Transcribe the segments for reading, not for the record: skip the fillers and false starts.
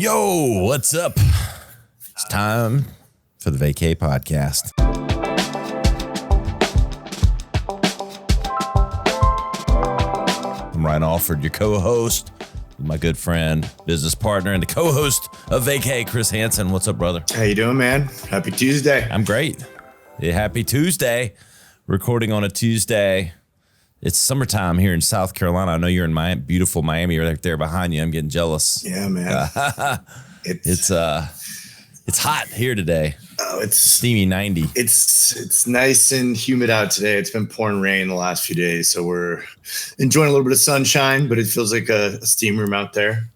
Yo, what's up? It's time for the Vacay Podcast. I'm Ryan Alford, your co-host, my good friend, business partner, and the co-host of Vacay, Chris Hanson. What's up, brother? How you doing, man? Happy Tuesday. I'm great. Yeah, happy Tuesday. Recording on a Tuesday. It's summertime here in South Carolina. I know you're in beautiful Miami right there behind you. I'm getting jealous. Yeah, man. It's hot here today. Oh, it's steamy 90. It's nice and humid out today. It's been pouring rain the last few days, so we're enjoying a little bit of sunshine, but it feels like a steam room out there.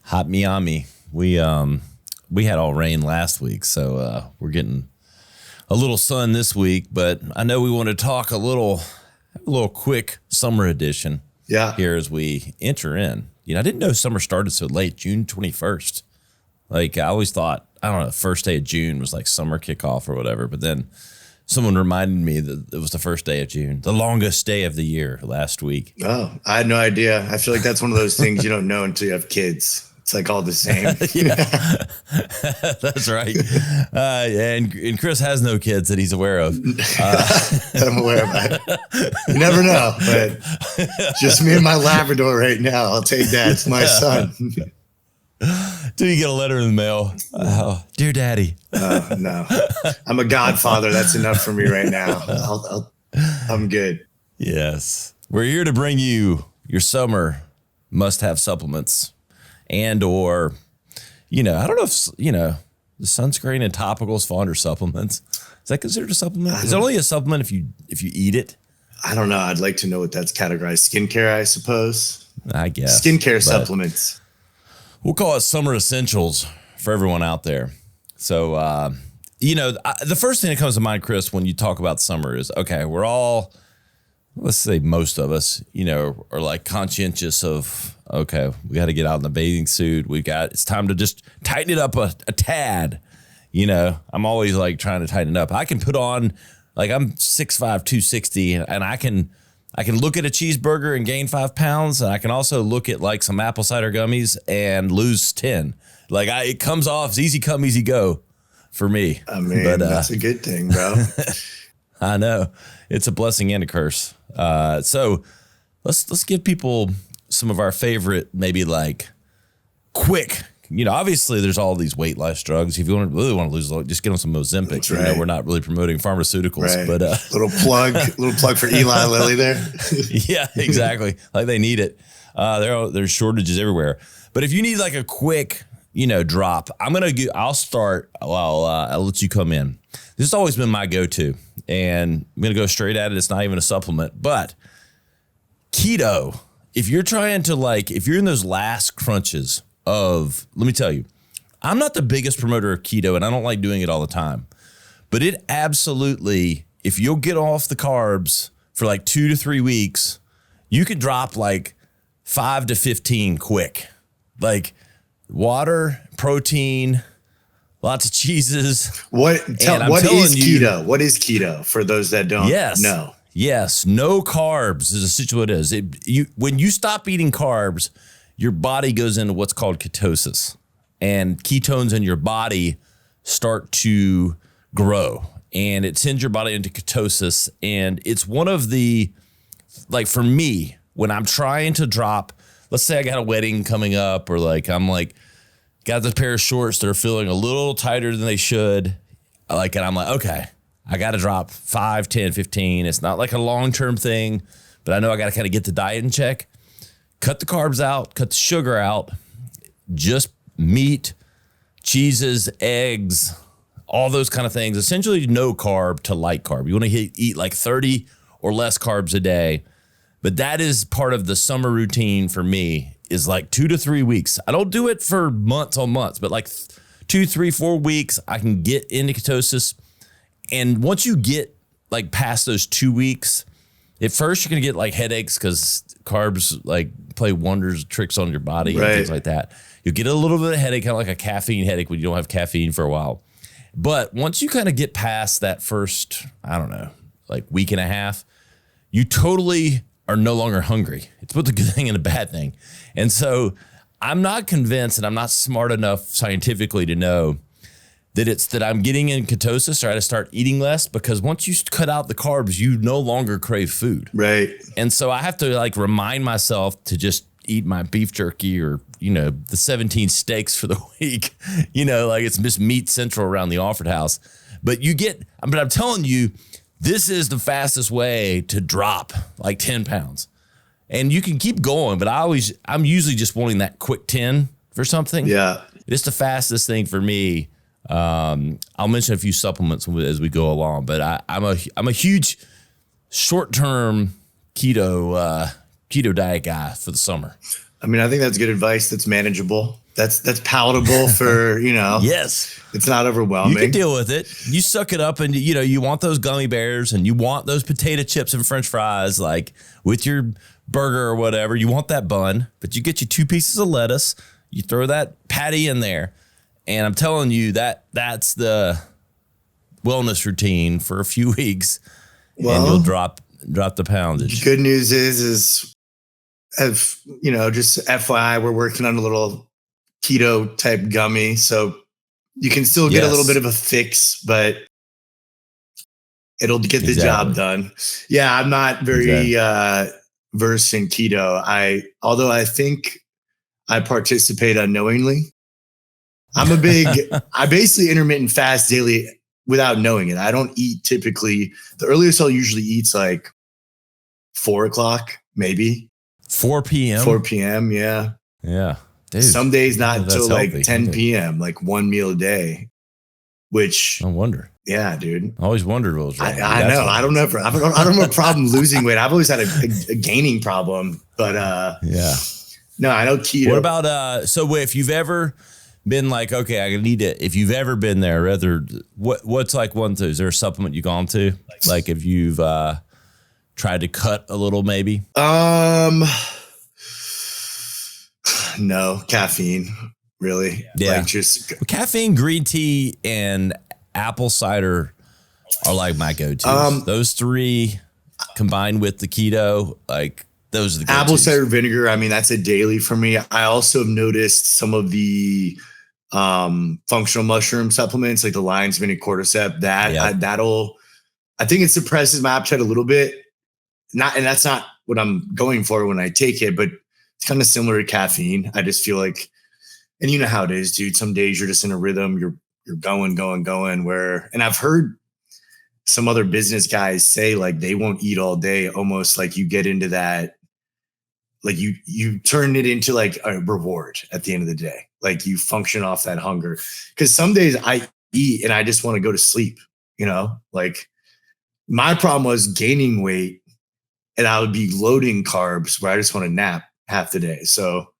Hot Miami. We had all rain last week, so we're getting a little sun this week. But I know we want to talk a little quick summer edition. Yeah. Here as we enter in. You know, I didn't know summer started so late, June 21st. Like I always thought, I don't know, the first day of June was like summer kickoff or whatever. But then someone reminded me that it was the first day of June, the longest day of the year last week. Oh, I had no idea. I feel like that's one of those things you don't know until you have kids. It's like all the same. That's right. And Chris has no kids that he's aware of. I'm aware of it. You never know, but just me and my Labrador right now. I'll take that. It's my son. Do you get a letter in the mail? Oh, dear Daddy. No, I'm a godfather. That's enough for me right now. I'm good. Yes. We're here to bring you your summer must-have supplements. And or, I don't know if, the sunscreen and topicals fall under supplements. Is that considered a supplement? Is it only a supplement if you eat it? I don't know. I'd like to know what that's categorized. Skincare, I suppose. I guess. Skincare supplements. We'll call it summer essentials for everyone out there. So, the first thing that comes to mind, Chris, when you talk about summer is, okay, we're all, let's say most of us, are like conscientious of, okay, we got to get out in the bathing suit. It's time to just tighten it up a tad. I'm always like trying to tighten it up. I can put on, like I'm 6'5", 260, and I can look at a cheeseburger and gain 5 pounds. And I can also look at like some apple cider gummies and lose 10. Like it comes off. It's easy come, easy go for me. I mean, that's a good thing, bro. I know it's a blessing and a curse. So let's give people some of our favorite, maybe like quick, obviously there's all these weight loss drugs. If you really want to lose, just get on some Ozempic. That's right. We're not really promoting pharmaceuticals, right. But little plug for Eli Lilly there. Yeah, exactly. Like they need it. There's shortages everywhere. But if you need like a quick, drop, I'll start. I'll let you come in. This has always been my go-to, and I'm going to go straight at it. It's not even a supplement, but keto. If you're trying to if you're in those last crunches of, let me tell you, I'm not the biggest promoter of keto and I don't like doing it all the time, but it absolutely, if you'll get off the carbs for like 2 to 3 weeks, you could drop like 5 to 15 quick, like water, protein, lots of cheeses. What is keto? What is keto for those that don't know? Yes, no carbs is essentially what it is. When you stop eating carbs, your body goes into what's called ketosis, and ketones in your body start to grow, and it sends your body into ketosis. And it's one of the, for me, when I'm trying to drop, let's say I got a wedding coming up, or I'm got this pair of shorts that are feeling a little tighter than they should, and I'm like, okay, I got to drop 5, 10, 15. It's not like a long-term thing, but I know I got to kind of get the diet in check. Cut the carbs out, cut the sugar out, just meat, cheeses, eggs, all those kind of things. Essentially no carb to light carb. You want to eat like 30 or less carbs a day. But that is part of the summer routine for me, is like 2 to 3 weeks. I don't do it for months on months, but like 2, 3, 4 weeks, I can get into ketosis. And once you get past those 2 weeks, at first you're going to get headaches because carbs play tricks on your body and things like that. You'll get a little bit of headache, kind of like a caffeine headache when you don't have caffeine for a while. But once you kind of get past that first, I don't know, week and a half, you totally are no longer hungry. It's both a good thing and a bad thing. And so I'm not convinced, and I'm not smart enough scientifically to know that it's that I'm getting in ketosis or I had to start eating less, because once you cut out the carbs, you no longer crave food. Right. And so I have to like remind myself to just eat my beef jerky or, the 17 steaks for the week, like it's just meat central around the Alford house. But I'm telling you, this is the fastest way to drop like 10 pounds. And you can keep going, but I'm usually just wanting that quick 10 for something. Yeah. It's the fastest thing for me. I'll mention a few supplements as we go along, but I'm a huge short-term keto diet guy for the summer. I mean, I think that's good advice. That's manageable. That's palatable for, Yes. It's not overwhelming. You can deal with it. You suck it up and, you want those gummy bears and you want those potato chips and French fries, like with your burger or whatever. You want that bun, but you get you 2 pieces of lettuce. You throw that patty in there. And I'm telling you that's the wellness routine for a few weeks, and you'll drop the poundage. Good news is just FYI, we're working on a little keto type gummy, so you can still get a little bit of a fix, but it'll get the job done. Yeah, I'm not very versed in keto. Although I think I participate unknowingly. I basically intermittent fast daily without knowing it. I don't eat typically. The earliest I'll usually eat's like 4 o'clock, maybe 4 p.m. 4 p.m. Yeah. Yeah. Dude, some days not until like healthy. 10 p.m., like one meal a day, which no wonder. Yeah, dude. I always wondered what was wrong. I know. I don't have a problem losing weight. I've always had a gaining problem, but yeah. No, I know keto. What about so if you've ever been like, okay, I need it. If you've ever been there, what's like one thing? Is there a supplement you've gone to? Like if you've tried to cut a little, maybe? No, caffeine, really. Yeah. Like just caffeine, green tea, and apple cider are like my go-tos. Those 3 combined with the keto, like those are the go-tos. Apple cider vinegar. I mean, that's a daily for me. I also have noticed some of the functional mushroom supplements, like the lion's mane cordyceps. I think it suppresses my appetite a little bit. And that's not what I'm going for when I take it, but it's kind of similar to caffeine. I just feel like, and you know how it is, dude. Some days you're just in a rhythm. You're going. And I've heard some other business guys say like they won't eat all day, almost like you get into that. Like you turn it into like a reward at the end of the day. Like you function off that hunger. Because some days I eat and I just want to go to sleep, like my problem was gaining weight and I would be loading carbs where I just want to nap half the day. So,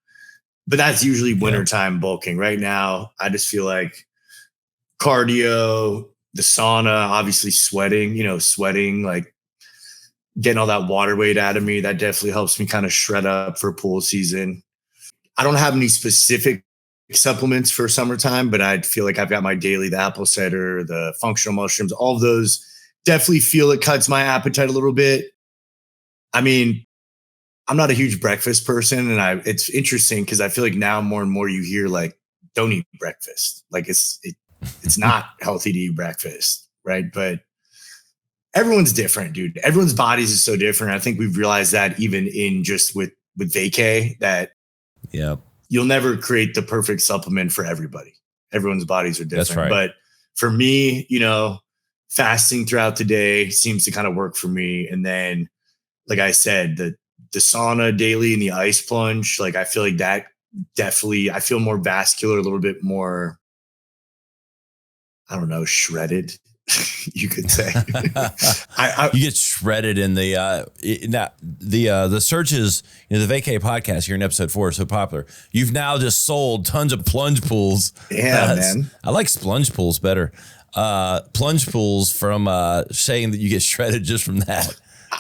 but that's usually wintertime bulking. Right now, I just feel like cardio, the sauna, obviously sweating, like getting all that water weight out of me. That definitely helps me kind of shred up for pool season. I don't have any specific supplements for summertime, but I feel like I've got my daily, the apple cider, the functional mushrooms, all of those definitely feel it cuts my appetite a little bit. I mean, I'm not a huge breakfast person, and it's interesting because I feel like now more and more you hear like, don't eat breakfast. Like it's not healthy to eat breakfast, right? But everyone's different, dude. Everyone's bodies is so different. I think we've realized that even in just with vacay, that you'll never create the perfect supplement for everybody. Everyone's bodies are different. That's right. But for me, fasting throughout the day seems to kind of work for me. And then, like I said, the sauna daily and the ice plunge, like I feel like that definitely, I feel more vascular, a little bit more, I don't know, shredded, you could say. You get shredded in the searches, the Vacay podcast here in episode 4 is so popular. You've now just sold tons of plunge pools. Yeah, man. I like splunge pools better. Plunge pools from saying that you get shredded just from that.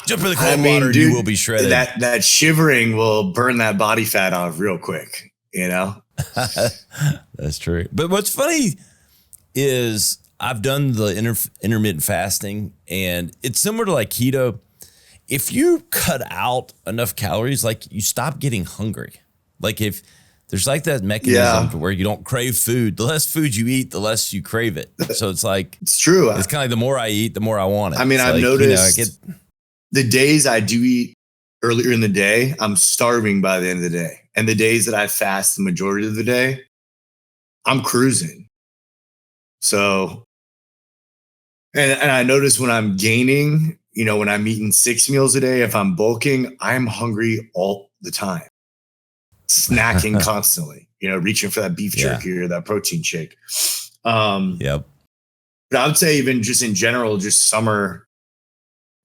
Jump in the cold water, dude, you will be shredded. That shivering will burn that body fat off real quick, That's true. But what's funny is I've done the intermittent fasting, and it's similar to like keto. If you cut out enough calories, like you stop getting hungry. Like if There's like that mechanism to where you don't crave food. The less food you eat, the less you crave it. So it's like, it's true. It's kind of like the more I eat, the more I want it. I mean, it's I've like, noticed the days I do eat earlier in the day, I'm starving by the end of the day. And the days that I fast the majority of the day, I'm cruising. So, and I notice when I'm gaining, when I'm eating 6 meals a day, if I'm bulking, I'm hungry all the time, snacking constantly, reaching for that beef jerky or that protein shake. Yep. But I would say even just in general, just summer,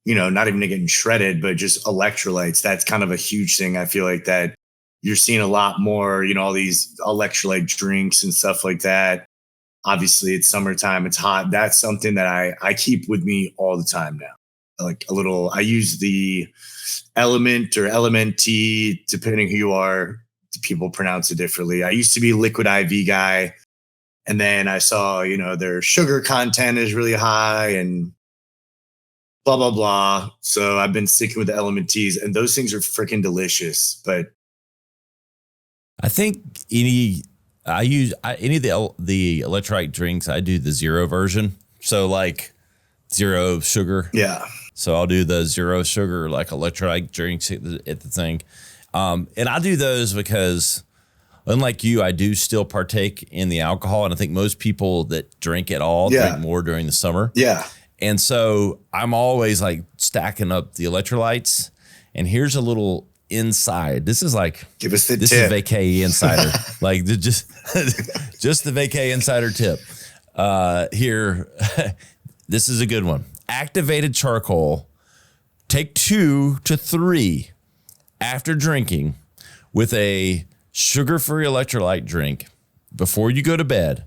not even getting shredded, but just electrolytes. That's kind of a huge thing. I feel like that you're seeing a lot more, all these electrolyte drinks and stuff like that. Obviously, it's summertime. It's hot. That's something that I keep with me all the time now. Like I use the Element or LMNT, depending who you are. People pronounce it differently. I used to be a liquid IV guy. And then I saw, their sugar content is really high and blah, blah, blah. So I've been sticking with the LMNTs, and those things are freaking delicious. But I think any of the electrolyte drinks, I do the zero version. So like zero sugar. Yeah. So I'll do the zero sugar, like electrolyte drinks at the thing. And I do those because unlike you, I do still partake in the alcohol. And I think most people that drink at all drink more during the summer. Yeah. And so I'm always like stacking up the electrolytes. And here's a little inside. This is like, give us the this tip. Is Vacay Insider. Like just the Vacay Insider tip. Here, this is a good one. Activated charcoal. Take 2 to 3 after drinking with a sugar-free electrolyte drink before you go to bed.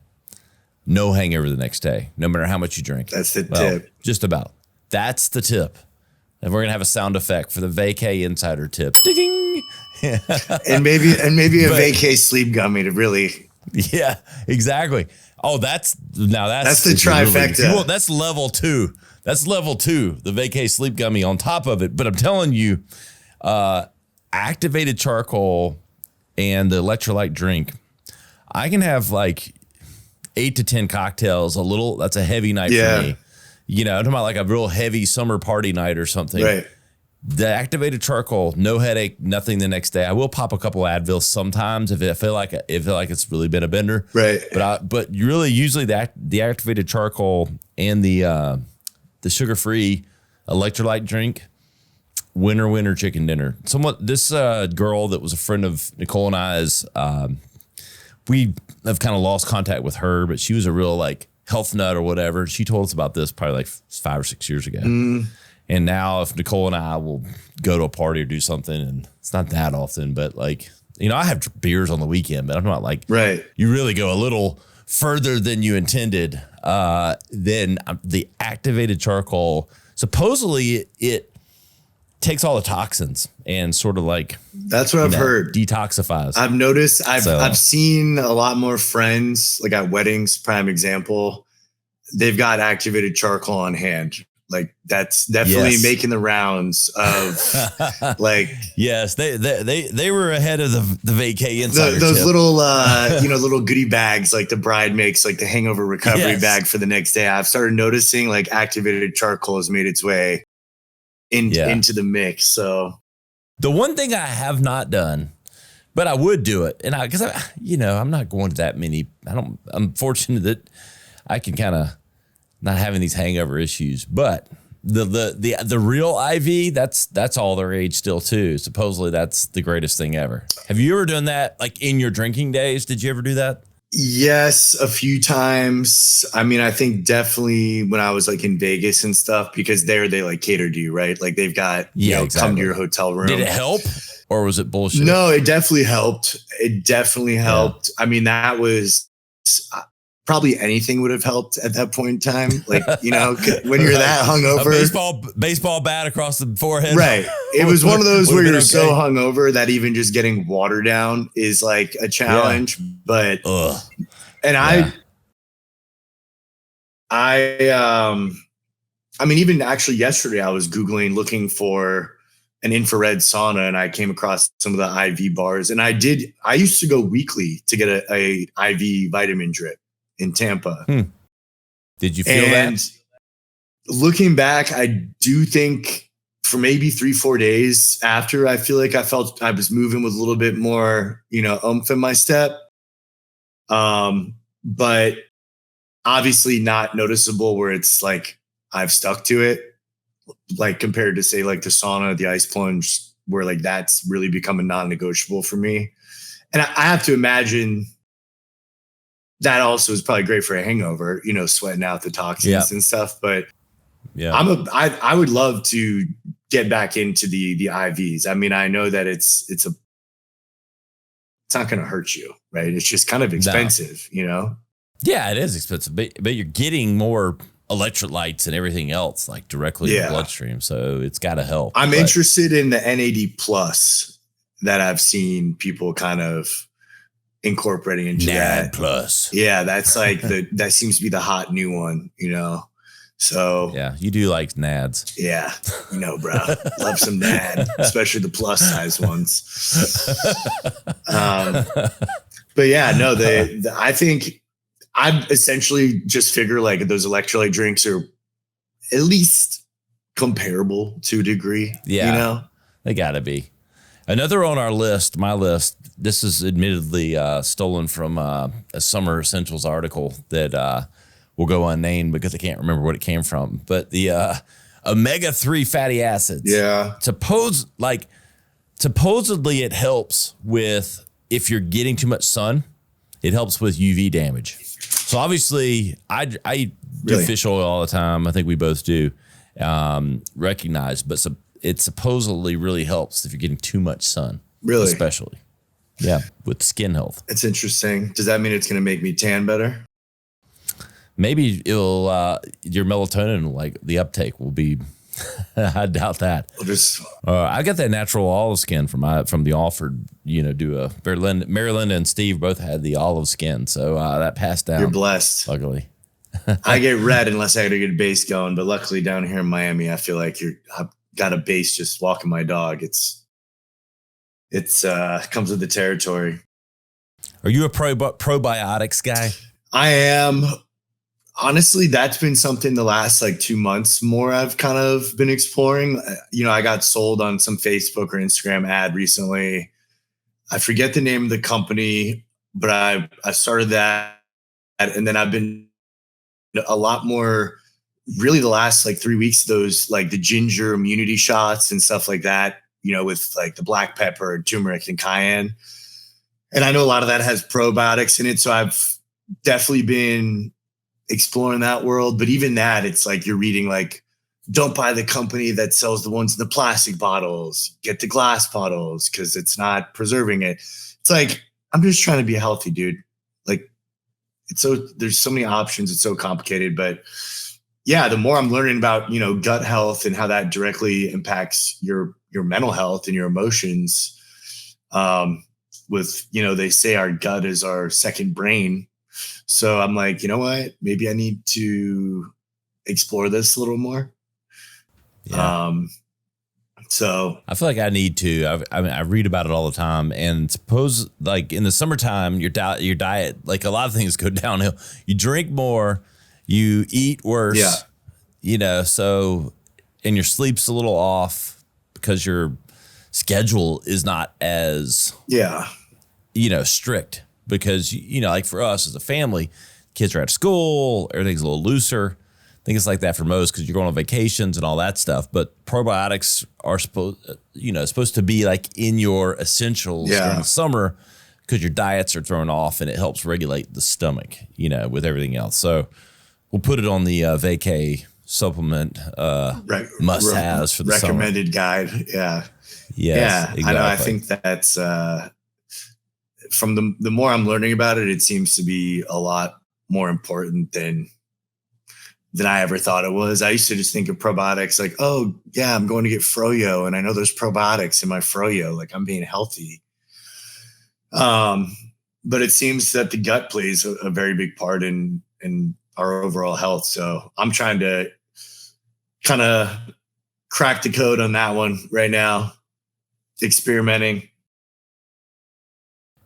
No hangover the next day, no matter how much you drink. That's the tip. Just about. That's the tip. And we're gonna have a sound effect for the Vacay Insider tip. Ding! and maybe a Vacay sleep gummy to really. Yeah, exactly. Oh, that's the trifecta. Really, that's level 2. That's level 2. The Vacay sleep gummy on top of it. But I'm telling you, activated charcoal and the electrolyte drink, I can have like 8 to 10 cocktails. That's a heavy night for me. I'm talking about like a real heavy summer party night or something. Right. The activated charcoal, no headache, nothing the next day. I will pop a couple Advil sometimes if I feel like it's really been a bender. Right. But really usually the activated charcoal and the sugar-free electrolyte drink, winner chicken dinner. This girl that was a friend of Nicole and I's, we have kind of lost contact with her, but she was a real like health nut or whatever. She told us about this probably like 5 or 6 years ago. And now if Nicole and I will go to a party or do something, and it's not that often, but like, I have beers on the weekend, but I'm not like, you really go a little further than you intended. Then the activated charcoal, supposedly it takes all the toxins and sort of like, that's what I've heard, detoxifies. I've noticed. I've seen a lot more friends, like at weddings, prime example, they've got activated charcoal on hand. Like that's definitely making the rounds of like. Yes, they were ahead of the Vacay Insider. Those little little goodie bags like the bride makes, like the hangover recovery bag for the next day. I've started noticing like activated charcoal has made its way into the mix. So the one thing I have not done, but I would do it, and I'm not going to that many. I'm fortunate that I can kind of not having these hangover issues, but the real IV, that's all the rage still too. Supposedly that's the greatest thing ever. Have you ever done that like in your drinking days? Did you ever do that? Yes, a few times. I mean, I think definitely when I was like in Vegas and stuff, because they like cater to you, right? Like they've got, come to your hotel room. Did it help or was it bullshit? No, it definitely helped. Yeah. I mean, that was probably anything would have helped at that point in time. Like, when you're that hungover. A baseball bat across the forehead. Right. It was one of those where you're so hungover that even just getting water down is like a challenge. Yeah. But, I mean, even actually yesterday I was Googling looking for an infrared sauna, and I came across some of the IV bars. And I used to go weekly to get a IV vitamin drip in Tampa. Did you feel that? Looking back, I do think for maybe 3-4 days after, I feel like I felt I was moving with a little bit more, oomph in my step. But obviously not noticeable where it's like I've stuck to it, like compared to say like the sauna, the ice plunge, where like that's really become a non-negotiable for me. And I have to imagine that also is probably great for a hangover, sweating out the toxins and stuff. But I would love to get back into the IVs. I mean, I know that it's not going to hurt you, right? It's just kind of expensive, Yeah, it is expensive, but you're getting more electrolytes and everything else like directly in the bloodstream. So it's got to help. I'm interested in the NAD plus that I've seen people kind of incorporating into NAD that. plus. Yeah, that's like that seems to be the hot new one, So yeah, you do like NADs. Yeah, bro, love some NAD, especially the plus size ones. But yeah, no, I think I essentially just figure like those electrolyte drinks are at least comparable to a degree. Yeah, they gotta be. Another on our list, my list. This is admittedly stolen from a Summer Essentials article that will go unnamed because I can't remember what it came from. But the omega-3 fatty acids. Yeah. Supposedly it helps with, if you're getting too much sun, it helps with UV damage. So obviously I do fish oil all the time. I think we both do recognize, but it supposedly really helps if you're getting too much sun. Really? Especially. Yeah. With skin health. It's interesting. Does that mean it's going to make me tan better? Maybe it'll, your melatonin, like the uptake will be, I doubt that. I got that natural olive skin from the Alford, Maryland and Steve both had the olive skin. So that passed down. You're blessed. Luckily. I get red unless I got to get a base going. But luckily down here in Miami, I feel like I've got a base just walking my dog. It's comes with the territory. Are you a probiotics guy? I am. Honestly, that's been something the last 2 months more I've kind of been exploring. I got sold on some Facebook or Instagram ad recently. I forget the name of the company, but I started that. And then I've been a lot more, really the last 3 weeks, those the ginger immunity shots and stuff like that, with the black pepper and turmeric and cayenne. And I know a lot of that has probiotics in it. So I've definitely been exploring that world. But even that, it's you're reading don't buy the company that sells the ones in the plastic bottles, get the glass bottles because it's not preserving it. It's I'm just trying to be healthy, dude. There's so many options. It's so complicated, but yeah, the more I'm learning about, gut health and how that directly impacts your mental health and your emotions, they say our gut is our second brain. So I'm you know what? Maybe I need to explore this a little more. Yeah. So I feel like I need to. I read about it all the time, and suppose in the summertime, your diet, a lot of things go downhill. You drink more, you eat worse. Yeah. So, and your sleep's a little off because your schedule is not as strict. Because, for us as a family, kids are out of school, everything's a little looser. I think it's like that for most because you're going on vacations and all that stuff. But probiotics are supposed to be in your essentials during the summer because your diets are thrown off and it helps regulate the stomach, with everything else. So we'll put it on the vacay supplement must-haves for the recommended summer. Guide. Yeah. Yes, exactly. I know. I think that's from the more I'm learning about it, it seems to be a lot more important than I ever thought it was. I used to just think of probiotics oh yeah, I'm going to get froyo and I know there's probiotics in my froyo, I'm being healthy. But it seems that the gut plays a very big part in our overall health. So I'm trying to kind of crack the code on that one right now. Experimenting.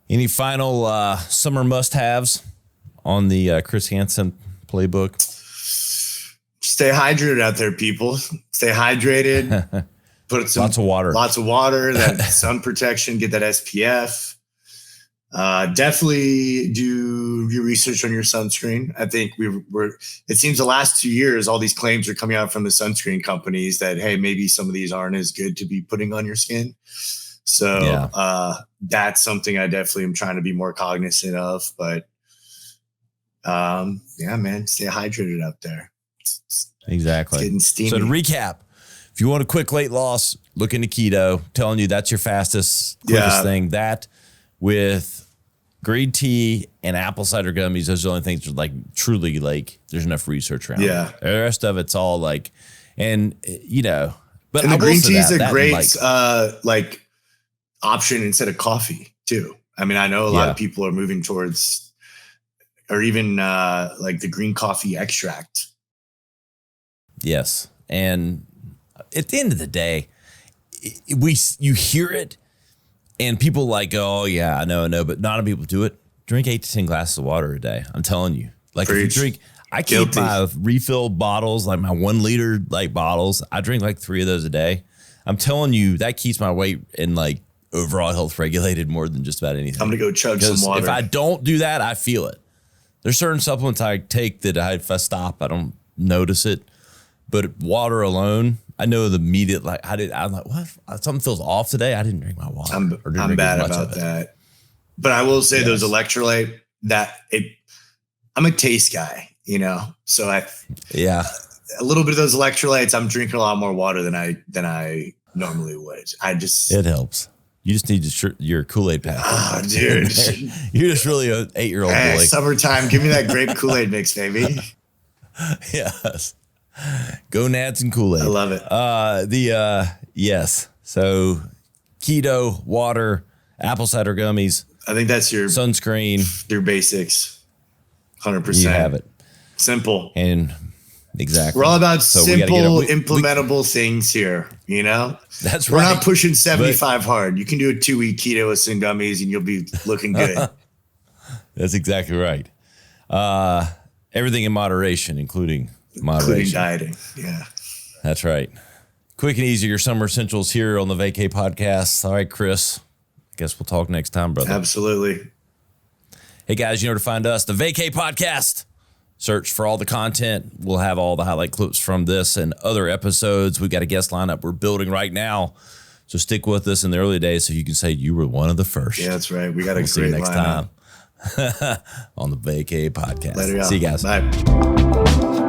Any final summer must-haves on the Chris Hanson playbook? Stay hydrated out there, people. Stay hydrated. Put some lots of water. That sun protection. Get that SPF. Definitely do your research on your sunscreen. I think it seems the last 2 years, all these claims are coming out from the sunscreen companies that, hey, maybe some of these aren't as good to be putting on your skin. So that's something I definitely am trying to be more cognizant of. But yeah, man, stay hydrated out there. Exactly. It's getting steamy. So to recap, if you want a quick weight loss, look into keto. Telling you that's your quickest thing. That with green tea and apple cider gummies, those are the only things that are like truly like there's enough research around. Yeah. The rest of it's all like, and you know, but and the green tea is a great like option instead of coffee too. I mean, I know a lot of people are moving towards, or even like the green coffee extract. Yes. And at the end of the day, you hear it and people like, oh yeah, I know, but not a lot of people do it. Drink 8 to 10 glasses of water a day. I'm telling you, like if you drink, I keep my refill bottles, like my 1 liter like bottles. I drink like 3 of those a day. I'm telling you that keeps my weight and like overall health regulated more than just about anything. I'm going to go chug some water. If I don't do that, I feel it. There's certain supplements I take that if I stop, I don't notice it. But water alone, I know the immediate, like I'm like, what? Something feels off today. I didn't drink my water. I'm bad about that. But I will say those electrolyte I'm a taste guy, you know? So a little bit of those electrolytes, I'm drinking a lot more water than I normally would. It helps. You just need your Kool-Aid pack. Oh, dude. You're just really an 8-year-old boy. Summertime. Give me that grape Kool-Aid mix, baby. Yes. Go Nads and Kool-Aid. I love it. Yes. So keto, water, apple cider gummies. I think that's your sunscreen. Your basics. 100%. You have it. Simple. And exactly. We're all about simple, implementable things here, you know? That's We're right. not pushing 75 hard. You can do a 2-week keto with some gummies and you'll be looking good. That's exactly right. Everything in moderation, including dieting. Yeah. That's right. Quick and easy, your summer essentials here on the Vacay podcast. All right, Chris. I guess we'll talk next time, brother. Absolutely. Hey, guys, you know where to find us. The Vacay podcast. Search for all the content. We'll have all the highlight clips from this and other episodes. We've got a guest lineup we're building right now. So stick with us in the early days so you can say you were one of the first. Yeah, that's right. We got a great see you next lineup. time on the Vacay podcast. Later, see you guys. Bye.